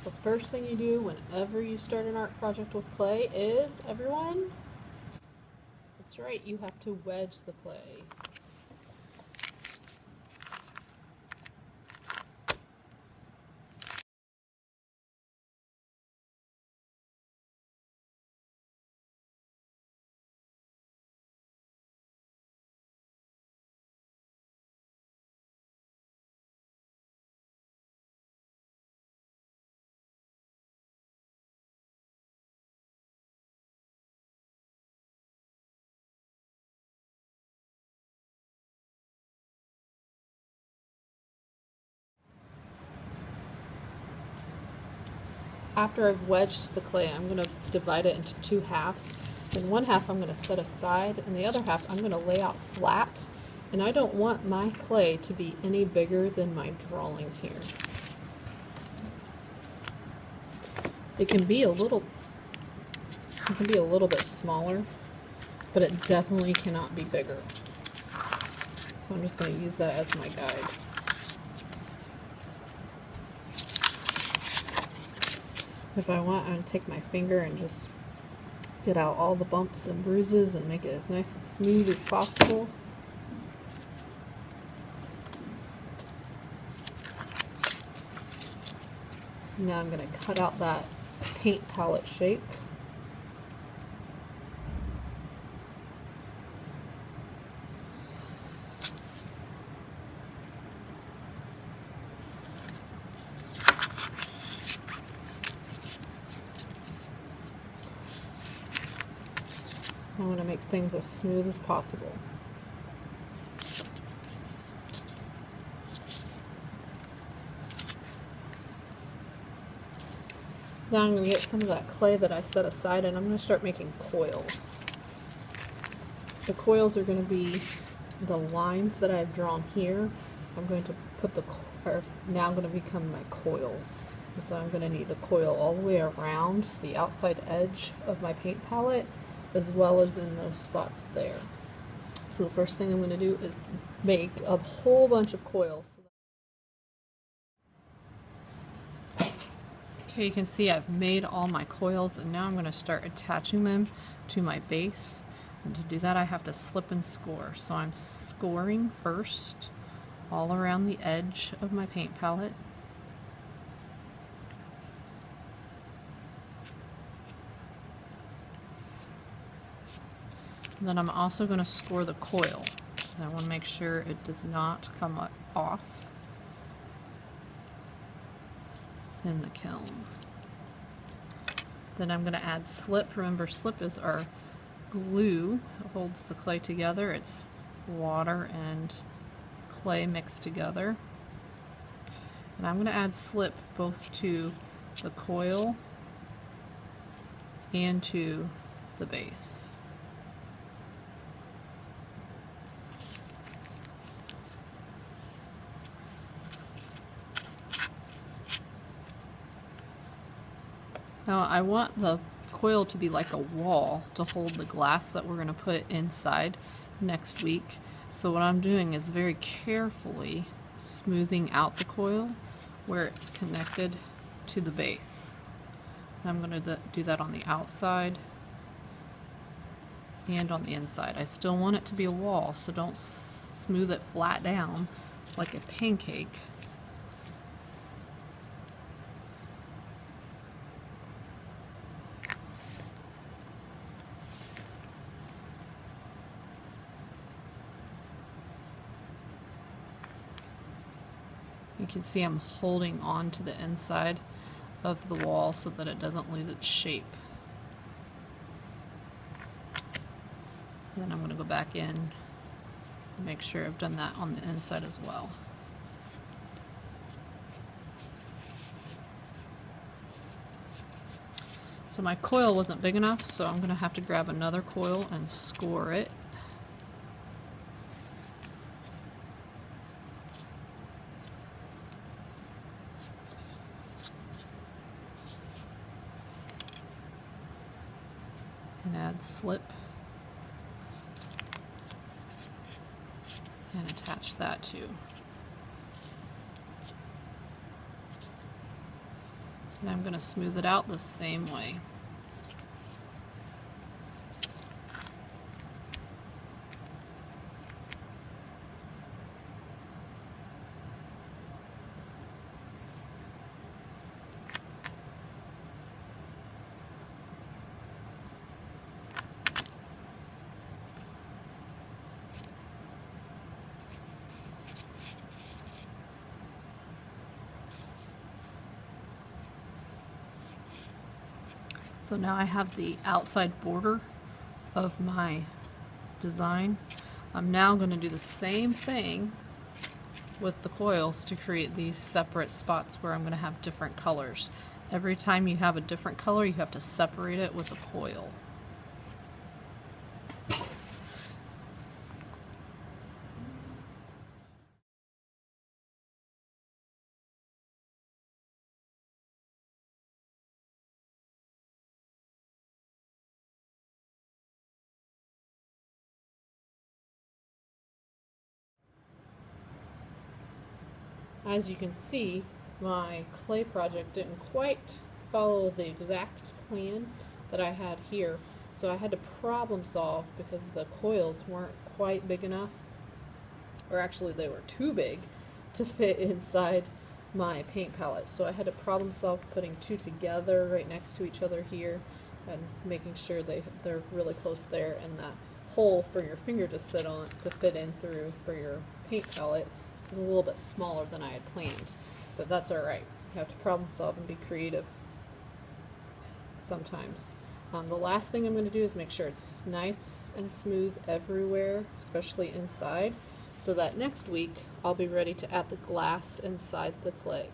The first thing you do whenever you start an art project with clay is, everyone, that's right, you have to wedge the clay. After I've wedged the clay, I'm going to divide it into two halves. And one half I'm going to set aside, and the other half I'm going to lay out flat. And I don't want my clay to be any bigger than my drawing here. It can be a little bit smaller, but it definitely cannot be bigger. So I'm just going to use that as my guide. If I want, I'm going to take my finger and just get out all the bumps and bruises and make it as nice and smooth as possible. Now I'm going to cut out that paint palette shape. I want to make things as smooth as possible. Now I'm going to get some of that clay that I set aside, and I'm going to start making coils. The coils are going to be the lines that I've drawn here. I'm going to put now going to become my coils. And so I'm going to need a coil all the way around the outside edge of my paint palette, as well as in those spots there. So the first thing I'm going to do is make a whole bunch of coils. Okay, you can see I've made all my coils, and now I'm going to start attaching them to my base. And to do that, I have to slip and score. So I'm scoring first all around the edge of my paint palette. And then I'm also going to score the coil, because I want to make sure it does not come off in the kiln. Then I'm going to add slip. Remember, slip is our glue. It holds the clay together. It's water and clay mixed together. And I'm going to add slip both to the coil and to the base. Now I want the coil to be like a wall to hold the glass that we're going to put inside next week. So what I'm doing is very carefully smoothing out the coil where it's connected to the base. And I'm going to do that on the outside and on the inside. I still want it to be a wall, so don't smooth it flat down like a pancake. You can see I'm holding on to the inside of the wall so that it doesn't lose its shape. Then I'm going to go back in and make sure I've done that on the inside as well. So my coil wasn't big enough, so I'm going to have to grab another coil and score it. And add slip and attach that too. And I'm going to smooth it out the same way. So now I have the outside border of my design. I'm now going to do the same thing with the coils to create these separate spots where I'm going to have different colors. Every time you have a different color, you have to separate it with a coil. As you can see, my clay project didn't quite follow the exact plan that I had here, so I had to problem solve because the coils weren't quite big enough, or actually they were too big to fit inside my paint palette. So I had to problem solve putting two together right next to each other here and making sure they're really close there, and that hole for your finger to sit on to fit in through for your paint palette is a little bit smaller than I had planned, but that's alright. You have to problem solve and be creative sometimes. The last thing I'm going to do is make sure it's nice and smooth everywhere, especially inside, so that next week I'll be ready to add the glass inside the clay.